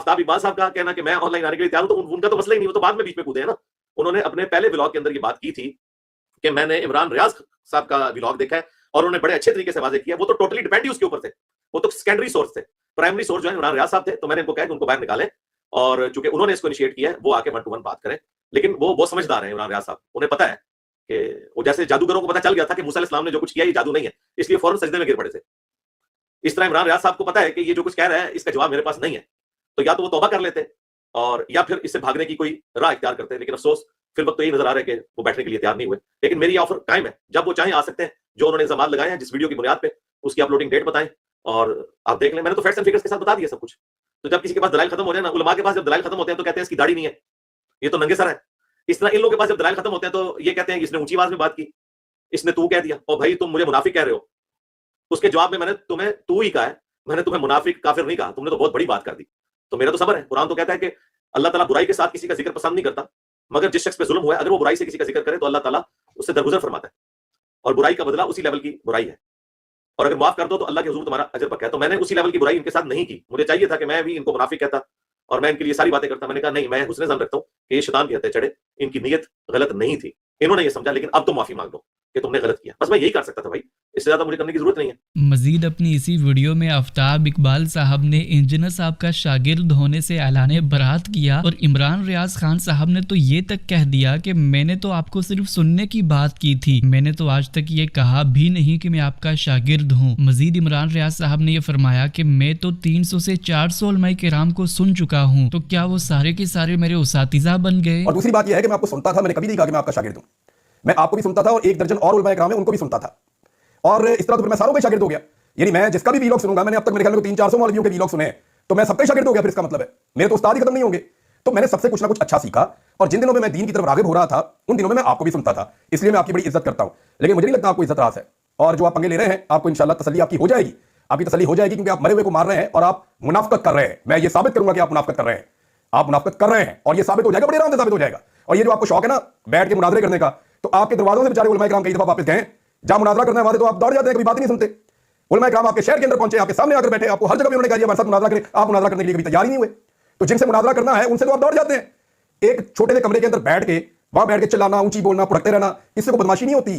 आफ्ताब इकबाल साहब का कहना कि मैं ऑनलाइन आने के लिए तैयार हूं, तो उनका तो मसला ही नहीं, वो तो बाद में बीच में कूदे हैं ना। उन्होंने अपने पहले व्लॉग के अंदर ये बात की थी कि मैंने इमरान रियाज साहब का व्लॉग देखा है और उन्होंने बड़े अच्छे तरीके से वाजे किया। वो तो टोटली डिपेंड ही उसके ऊपर थे, वो तो सेकेंडरी सोर्स थे। प्राइमरी सोर्स जो है इमरान रियाज साहब थे, तो मैंने इनको कहा कि उनको बाहर निकालें, और चूंकि उन्होंने इसको इनिशिएट किया है, वो आके 1 to 1 बात करें। लेकिन वो बहुत समझदार है इमरान रियाज साहब, उन्हें पता है कि वो जैसे जादूगरों को पता चल गया था कि मूसा अलैहिस्सलाम ने जो कुछ किया ये जादू नहीं है, इसलिए फौरन सजदे में गिर पड़े थे। इस तरह इमरान रियाज साहब को पता है कि ये जो कुछ कह रहा है इसका जवाब मेरे पास नहीं है, तो या तो वो तौबा कर लेते और या फिर इससे भागने की कोई राह इख्तियार करते हैं। लेकिन अफसोस फिर वक्त तो यही नजर आ रहा है कि वो बैठने के लिए तैयार नहीं हुए। लेकिन मेरी ऑफर कायम है, जब वो चाहें आ सकते हैं। जो उन्होंने इंतजाम लगाए हैं जिस वीडियो की बुनियाद पे, उसकी अपलोडिंग डेट बताएं और आप देख लें। मैंने तो फैक्ट्स एंड फिगर्स के साथ बता दिया सब कुछ। तो जब किसी के पास दलाइल खत्म हो जाए ना, उलमा के पास जब दलाइल खत्म होते हैं तो कहते हैं इसकी दाढ़ी नहीं है, ये तो नंगे सर है। इस तरह इन लोगों के पास जब दलाइल खत्म होते हैं तो ये कहते हैं इसने ऊंची आवाज में बात की, इसने तू कह दिया, और भाई तुम मुझे मुनाफिक कह रहे हो। उसके जवाब में मैंने तुम्हें तू ही कहा है, मैंने तुम्हें मुनाफिक काफिर नहीं कहा, तुमने तो बहुत बड़ी बात कर दी। तो मेरा तो सब्र है। कुरान तो कहता है कि अल्लाह ताला बुराई के साथ किसी का जिक्र पसंद नहीं करता, मगर जिस शख्स पे जुल्म हुआ है अगर वो बुराई से किसी का जिक्र करे तो अल्लाह ताला उससे दरगुजर फरमाता है, और बुराई का बदला उसी लेवल की बुराई है। और अगर माफ कर दो तो अल्लाह के हुजूर तुम्हारा अजर पक्का है। तो मैंने उसी लेवल की बुराई इनके साथ नहीं की। मुझे चाहिए था कि मैं भी इनको मुनाफिक कहता और मैं इनके लिए सारी बातें करता। मैंने कहा नहीं, मैं हुस्न ज़न रखता हूं कि ये शैतान के हत्थे चढ़े, इनकी नीयत गलत नहीं थी। इन्होंने ये समझा, लेकिन अब तो माफी मांग दो कि तुमने गलत किया। बस मैं यही कर सकता था भाई, इससे ज्यादा मुझे करने की जरूरत नहीं है। मजीद अपनी इसी वीडियो में आफ्ताब इकबाल साहब ने इंजीनियर साहब का शागिर्द होने से ऐलान बरात किया, और इमरान रियाज खान साहब ने तो ये तक कह दिया कि मैंने तो आपको सिर्फ सुनने की बात की थी, मैंने तो आज तक ये कहा भी नहीं कि मैं आपका शागिर्द हूँ। मजीद इमरान रियाज साहब ने ये फरमाया कि मैं तो 300 से 400 उलमाए किराम को सुन चुका हूँ, तो क्या वो सारे के सारे मेरे उसातिज़ा बन गए? और दूसरी बात यह है कि मैं आपको सुनता था, मैंने कभी नहीं कहा कि मैं आपका शागिर्द हूँ। मैं आपको भी सुनता था और 1 दर्जन और उलमाए किराम है उनको भी सुनता था, और इस तरह तो फिर मैं सारों का शागिर्द हो गया। यानी मैं जिसका भी वीलॉग सुनूंगा, मैंने अब तक मेरे ख्याल में 300-400 मौलवियों के वीलॉग सुने हैं, तो मैं सबका शागिर्द हो गया। फिर इसका मतलब है मेरे तो उस्ताद ही खत्म नहीं होंगे। तो मैंने सबसे कुछ ना कुछ अच्छा सीखा, और जिन दिनों में मैं दीन की तरफ रागिब हो रहा था उन दिनों में मैं आपको भी सुनता था, इसलिए मैं आपकी बड़ी इज्जत करता हूं। लेकिन मुझे नहीं लगता आपको इज्जत रास है, और जो आप पंगे ले रहे हैं आपको इंशाल्लाह तसल्ली आपकी हो जाएगी। आपकी तसल्ली हो जाएगी क्योंकि आप मरे हुए को मार रहे हैं और आप मुनाफिकत कर रहे हैं। मैं ये साबित करूंगा कि आप मुनाफिकत कर रहे हैं, आप मुनाफिकत कर रहे हैं, और ये साबित हो जाएगा, बड़े आराम से साबित हो जाएगा। और ये जो आपको शौक है ना बैठ के मुनाजरे करने का, तो आपके दरवाजों से बेचारे उलमाए किराम कई दफा वापस गए। जहां मुनाजरा करने वाले तो आप दौड़ जाते हैं, कभी बात ही नहीं सुनते। उलमाए किराम आपके शहर के अंदर पहुंचे, आपके सामने आकर बैठे, आपको हर जगह पे उन्होंने कहा हमारे साथ मुनाजरा करें, आप मुनाजरा करने के लिए कभी तैयार ही नहीं हुए। तो जिनसे मुनाजरा करना है उनसे तो आप दौड़ जाते हैं। एक छोटे से कमरे के अंदर बैठ के वहां बैठ के चिल्लाना, ऊंची बोलना, भड़कते रहना, इससे कोई बदमाशी नहीं होती।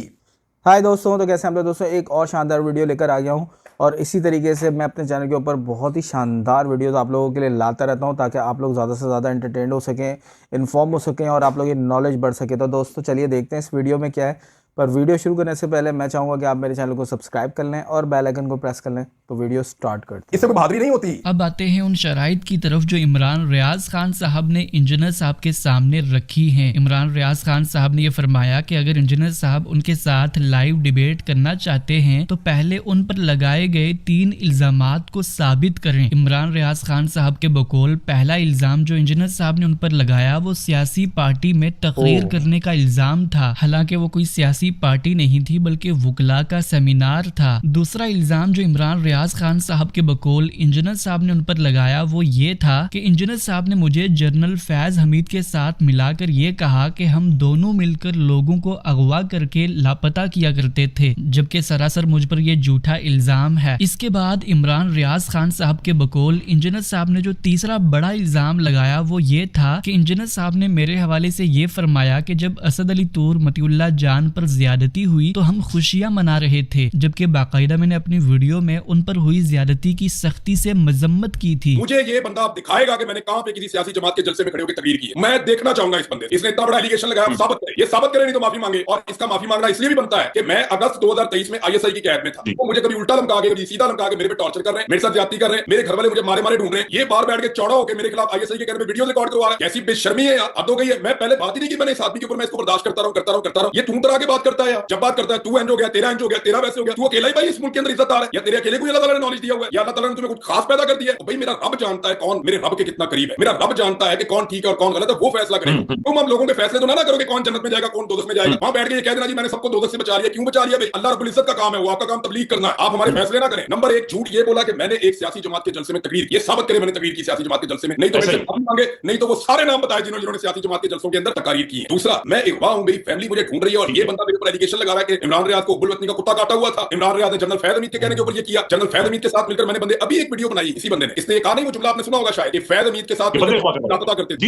हाय दोस्तों, तो कैसे हम लोग दोस्तों एक और शानदार वीडियो लेकर आ गया हूं, और इसी तरीके से मैं अपने चैनल के ऊपर बहुत ही शानदार वीडियोस आप लोगों के लिए लाता रहता हूं, ताकि आप लोग ज़्यादा से ज़्यादा एंटरटेन हो सकें, इन्फॉर्म हो सकें, और आप लोग की नॉलेज बढ़ सके। तो दोस्तों चलिए देखते हैं इस वीडियो में क्या है। पर वीडियो शुरू करने से पहले मैं चाहूँगा कि आप मेरे चैनल को सब्सक्राइब कर लें और बेल आइकन को प्रेस कर लें। तो वीडियो स्टार्ट करते हैं। इससे कोई बहादुरी नहीं होती। अब आते हैं उन शराइत की तरफ जो इमरान रियाज खान साहब ने इंजीनियर साहब के सामने रखी हैं। इमरान रियाज खान साहब ने यह फरमाया कि अगर इंजीनियर साहब उनके साथ लाइव डिबेट करना चाहते हैं तो पहले उन पर लगाए गए 3 इल्जामात को साबित करें। इमरान रियाज खान साहब के बकौल पहला इल्जाम जो इंजीनियर साहब ने उन पर लगाया वो सियासी पार्टी में तकरीर करने का इल्जाम था। हालांकि वो कोई सियासी पार्टी नहीं थी बल्कि वुकला का सेमिनार था। दूसरा इल्जाम जो इमरान रियाज खान साहब के बकौल इंजीनियर साहब ने उन पर लगाया वो ये था कि इंजीनियर साहब ने मुझे जनरल फैज हमीद के साथ मिलाकर ये कहा कि हम दोनों मिलकर लोगों को अगवा करके लापता किया करते थे, जबकि सरासर मुझ पर यह झूठा इल्जाम है। इसके बाद इमरान रियाज खान साहब के बकौल इंजीनियर साहब ने जो तीसरा बड़ा इल्जाम लगाया वो ये था कि इंजीनियर साहब ने मेरे हवाले से ये फरमाया कि जब असद अली तूर मतीउल्लाह जान पर ज्यादती हुई तो हम खुशियां मना रहे थे, जबकि बाकायदा मैंने अपनी वीडियो में उन पर हुई ज्यादती की सख्ती से मजम्मत की थी। मुझे ये बंदा आप दिखाएगा कि मैंने कहां पे किसी सियासी जमात के जलसे में खड़े होकर तकरीर की है। मैं देखना चाहूंगा इस बंदे, इसने इतना बड़ा एलिगेशन लगाया, साबित करे। ये साबित करे नहीं तो माफी मांगे। और इसका माफी मांगना इसलिए भी बनता है कि मैं अगस्त 2023 में आईएसआई की कैद में था। वो मुझे कभी उल्टा लमका के कभी सीधा लमका के मेरे पे टॉर्चर कर रहे हैं, मेरे साथ ज्यादती कर रहे हैं, मेरे घर वाले मुझे मारे मारे ढूंढ रहे हैं। ये बाहर बैठ के चौड़ा होकर मेरे खिलाफ आईएसआई के कैद में वीडियो रिकॉर्ड करवा रहा है। कैसी बेशर्मी है यार, हद हो गई है। मैं पहले बात ही नहीं की मैंने इस आदमी के ऊपर, मैं इसको बर्दाश्त करता रहूं। ये तू तरह के बात करता है यार। जब बात करता है तू इंज हो गया, तेरा इंज हो गया, तेरा वैसे हो गया, तू अकेला ही भाई इस मुल्क के अंदर इज्जतदार है, या तेरे अकेले को अल्लाह ताला ने नॉलेज दिया हुआ है, या अल्लाह ताला ने तुम्हें कुछ खास पैदा कर दिया है। भाई मेरा रब जानता है कौन मेरे रब के कितना करीब है। मेरा रब जानता है कि कौन ठीक है और कौन गलत है, वो फैसला करेगा। तुम हम लोगों के फैसले तो ना करोगे कौन जन्नत में जाएगा कौन दोज़ख में जाएगा। वहां बैठ के ये कह देना जी मैंने सबको दोज़ख से बचा लिया। क्यों बचा लिया भाई? अल्लाह रब्बुल इज्जत का काम है, वो आपका काम तबलीग करना है। आप हमारे फैसले ना करें। नंबर 1 झूठ ये बोला कि मैंने एक सियासी जमात के जलसे में तकरीर की। ये साबित करे मैंने तकरीर की सियासी जमात के जलसे में, नहीं तो मेरे माफी मांगे, नहीं तो वो सारे नाम बताए जिन्होंने सियासी जमात के जलसों के अंदर तकरीर की है। दूसरा, मैं अगवा हूं, मेरी फैमिली मुझे ढूंढ रही है और ये बंदा मेरे ऊपर एलिगेशन लगा रहा है कि इमरान रियाज को गुलवतनी का कुत्ता काटा हुआ था। इमरान रियाज ने जनरल फैज हमीद के कहने के ऊपर ये किया। जनरल फैज हमीद के साथ मिलकर मैंने बंदे अभी एक वीडियो बनाई, इसी बंदे ने, इसने कहा नहीं वो जुमला आपने सुना होगा शायद, कि फैज हमीद के साथ लापता करते थे।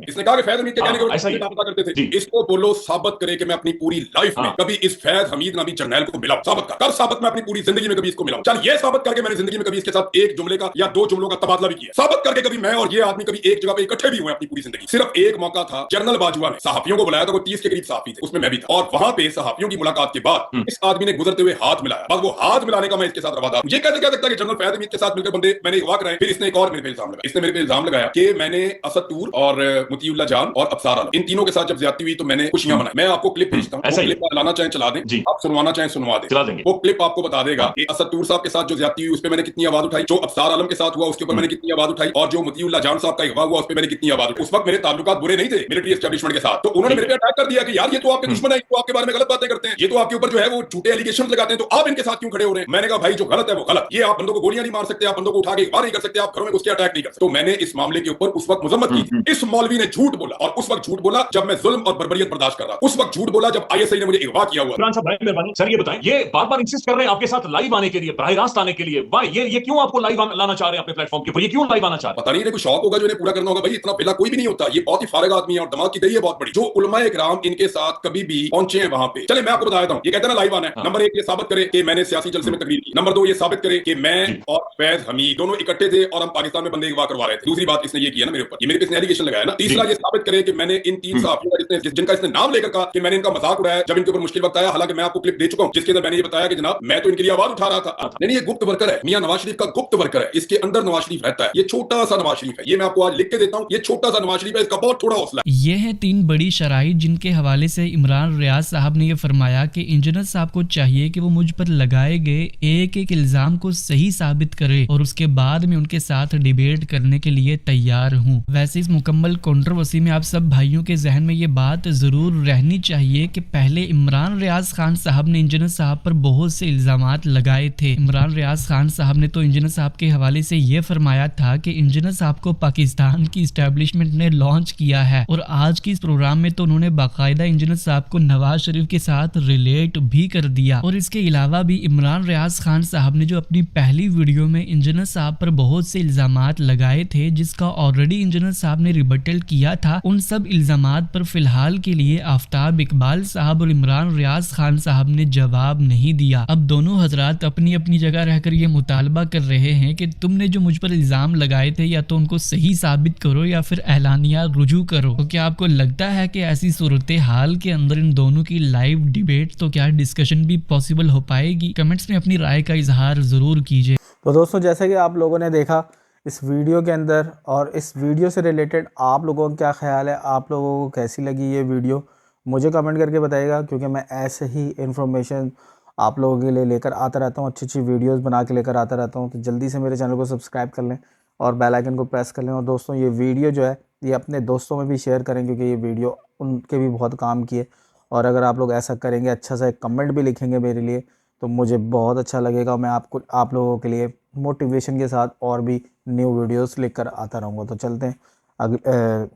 इसने कहा कि फैज हमीद के कहने के ऊपर लापता करते थे। इसको बोलो साबित करे कि मैं अपनी पूरी लाइफ में कभी इस फैज हमीद नामी जर्नैल को मिला, साबित कर साबित मैं अपनी पूरी जिंदगी में कभी इसको मिला। चल ये साबित करके मैंने जिंदगी में कभी इसके साथ एक जुमले का या दो जुमलों का तबादला भी किया, साबित करके कभी मैं और ये आदमी कभी एक जगह पे इकट्ठे भी हुए अपनी पूरी जिंदगी। सिर्फ एक मौका था, जनरल बाजवा ने सहाफियों को बुलाया था, कोई 30 के करीब सहाफी थे, उसमें मैं भी था, और वहां पे सहाफियों की मुलाकात के बाद इस आदमी ने गुजरते हुए हाथ मिलाया। बस वो हाथ मिलाने का मैं इसके साथ रवादार। ये कैसे कह सकता है कि जनरल फैज हमीद के साथ मिलकर बंदे मैंने अगवा कराए। फिर इसने एक और मेरे पे इल्जाम लगाया, इसने मेरे पे इल्जाम लगाया कि मैंने असद तूर और मुतीउल्लाह जान और अब्सार आलम इन तीनों के साथ जब ज्यादती हुई तो मैंने खुशियां मनाई। मैं आपको क्लिप भेजता हूं, वो क्लिप लाना चाहें चला दें, आप सुनवाना चाहें सुनवा दें। वो क्लिप आपको बता देगा कि असद तूर साहब के साथ जो ज्यादती हुई उस पर मैंने कितनी आवाज उठाई, जो अब्सार आलम के साथ हुआ उसके ऊपर मैंने कितनी आवाज उठाई, और जो मुतीउल्लाह जान साहब का अगवा हुआ उस पर मैंने कितनी आवाज उठाई। उस वक्त मेरे ताल्लुकात बुरे नहीं थे मिलिट्री एस्टैब्लिशमेंट के साथ, तो उन्होंने मेरे पे अटैक कर दिया कि यार ये तो आपके दुश्मन है, ये तो आपके बारे में गलत बातें करते हैं, ये तो आपके ऊपर जो है वो झूठे एलिगेशन लगाते हैं, तो आप इनके साथ क्यों खड़े हो रहे हैं। मैंने कहा भाई जो गलत है वो गलत, ये आप बंदों को गोलियां नहीं मार सकते, आप बंदों को उठा के अगवा नहीं कर सकते, आप घरों में घुस के अटैक नहीं कर सकते। तो मैंने इस मामले के ऊपर उस वक्त मजम्मत की थी। इस मौलवी ने झूठ बोला, और उस वक्त झूठ बोला जब मैं जुल्म और बर्बरियत बर्दाश्त कर रहा, उस वक्त झूठ बोला जब आईएसआई ने मुझे अगवा किया हुआ। इमरान साहब मेहरबानी सर ये बताएं, ये बार-बार इंसिस्ट कर रहे हैं आपके साथ लाइव आने के लिए, बराह रास्त आने के लिए, वाह ये क्यों आपको लाइव लाना चाह रहे हैं अपने प्लेटफॉर्म के ऊपर, ये क्यों लाइव आना चाह रहे हैं? पता नहीं इन्हें कोई शौक होगा जो इन्हें पूरा करना होगा। भाई इतना पहला कोई भी नहीं होता, ये बहुत ही फारिग आदमी है और दिमाग की दही है बहुत बड़ी। जो उलमाए किराम इनके साथ कभी भी पहुंचे हैं वहां पे, चले मैं आपको बता देता हूं, ये कहते हैं ना लाइव आना है। नंबर 1 ये साबित करे कि मैंने सियासी जलसे में तकरीर की। नंबर 2 ये साबित करे कि मैं और फैज हमीद दोनों इकट्ठे थे और हम पाकिस्तान में बंदे अगवा करवा रहे थे। दूसरी बात इसने ये किया ना मेरे ऊपर, ये मेरे पे इसने एलिगेशन लगाया ना। तीसरा ये साबित करे कि मैंने इन 3 सहाफियों का जिनका इसने नाम लेकर कहा कि मैंने इनका मजाक उड़ाया जब इनके ऊपर मुश्किल वक्त आया। हालांकि मैं आपको क्लिप दे चुका हूं जिसके अंदर मैंने ये बताया कि जनाब मैं तो इनके लिए आवाज उठा रहा था। नहीं ये गुप्त वर्कर है, मियां नवाज शरीफ का गुप्त वर्कर है, इसके अंदर नवाज शरीफ रहता है। ये छोटा सा नवाज शरीफ है, ये मैं आपको आज लिख के देता हूं, ये छोटा सा नवाज शरीफ है, इसका बहुत थोड़ा हौसला है। ये हैं 3 बड़ी शराइत जिनके हवाले से इमरान रियाज साहब ने ये फरमाया कि इंजीनियर साहब को चाहिए कि वो मुझ पर लगाए गए एक एक इल्जाम को सही साबित करे और उसके बाद में उनके साथ डिबेट करने के लिए तैयार हूँ। वैसे इस मुकम्मल कंट्रोवर्सी में आप सब भाइयों के जहन में ये बात जरूर रहनी चाहिए कि पहले इमरान रियाज खान साहब ने इंजीनियर साहब पर बहुत से इल्जामात लगाए थे। इमरान रियाज खान साहब ने तो इंजीनियर साहब के हवाले से ये फरमाया था कि इंजीनियर साहब को पाकिस्तान की इस्टेब्लिशमेंट ने लॉन्च किया है, और आज की इस प्रोग्राम में तो उन्होंने बाकायदा इंजीनियर साहब को नवाज शरीफ के साथ रिलेट भी कर दिया। और इसके अलावा भी इमरान रियाज खान साहब ने जो अपनी पहली वीडियो में इंजीनियर साहब पर बहुत से इल्जामात लगाए थे जिसका ऑलरेडी इंजीनियर साहब ने रिबटल किया था, उन सब इल्जामात पर फिलहाल के लिए आफ्ताब इकबाल साहब और इमरान रियाज खान साहब ने जवाब नहीं दिया। अब दोनों हजरात अपनी अपनी जगह रहकर ये मुतालबा कर रहे हैं कि तुमने जो मुझ पर इल्जाम लगाए थे या तो उनको सही साबित करो या फिर एलानिया रुजू करो। तो क्या आपको लगता है कि ऐसी सूरत हाल के अंदर इन दोनों की लाइव डिबेट तो क्या डिस्कशन भी पॉसिबल हो पाएगी? कमेंट्स में अपनी राय का इजहार जरूर कीजिए। तो दोस्तों जैसे कि आप लोगों ने देखा इस वीडियो के अंदर, और इस वीडियो से रिलेटेड आप लोगों का क्या ख्याल है, आप लोगों को कैसी लगी ये वीडियो, मुझे कमेंट करके बताइएगा, क्योंकि मैं ऐसे ही इन्फॉर्मेशन आप लोगों के लिए लेकर आता रहता हूँ, अच्छी अच्छी वीडियोस बना के लेकर आता रहता हूँ। तो जल्दी से मेरे चैनल को सब्सक्राइब कर लें और बेल आइकन को प्रेस कर लें। और दोस्तों ये वीडियो जो है ये अपने दोस्तों में भी शेयर करें, क्योंकि ये वीडियो उनके भी बहुत काम की है। और अगर आप लोग ऐसा करेंगे, अच्छा सा एक कमेंट भी लिखेंगे मेरे लिए, तो मुझे बहुत अच्छा लगेगा। मैं आप लोगों के लिए मोटिवेशन के साथ और भी न्यू वीडियोस लेकर आता रहूँगा। तो चलते हैं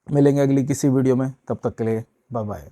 मिलेंगे अगली किसी वीडियो में, तब तक के लिए बाय बाय।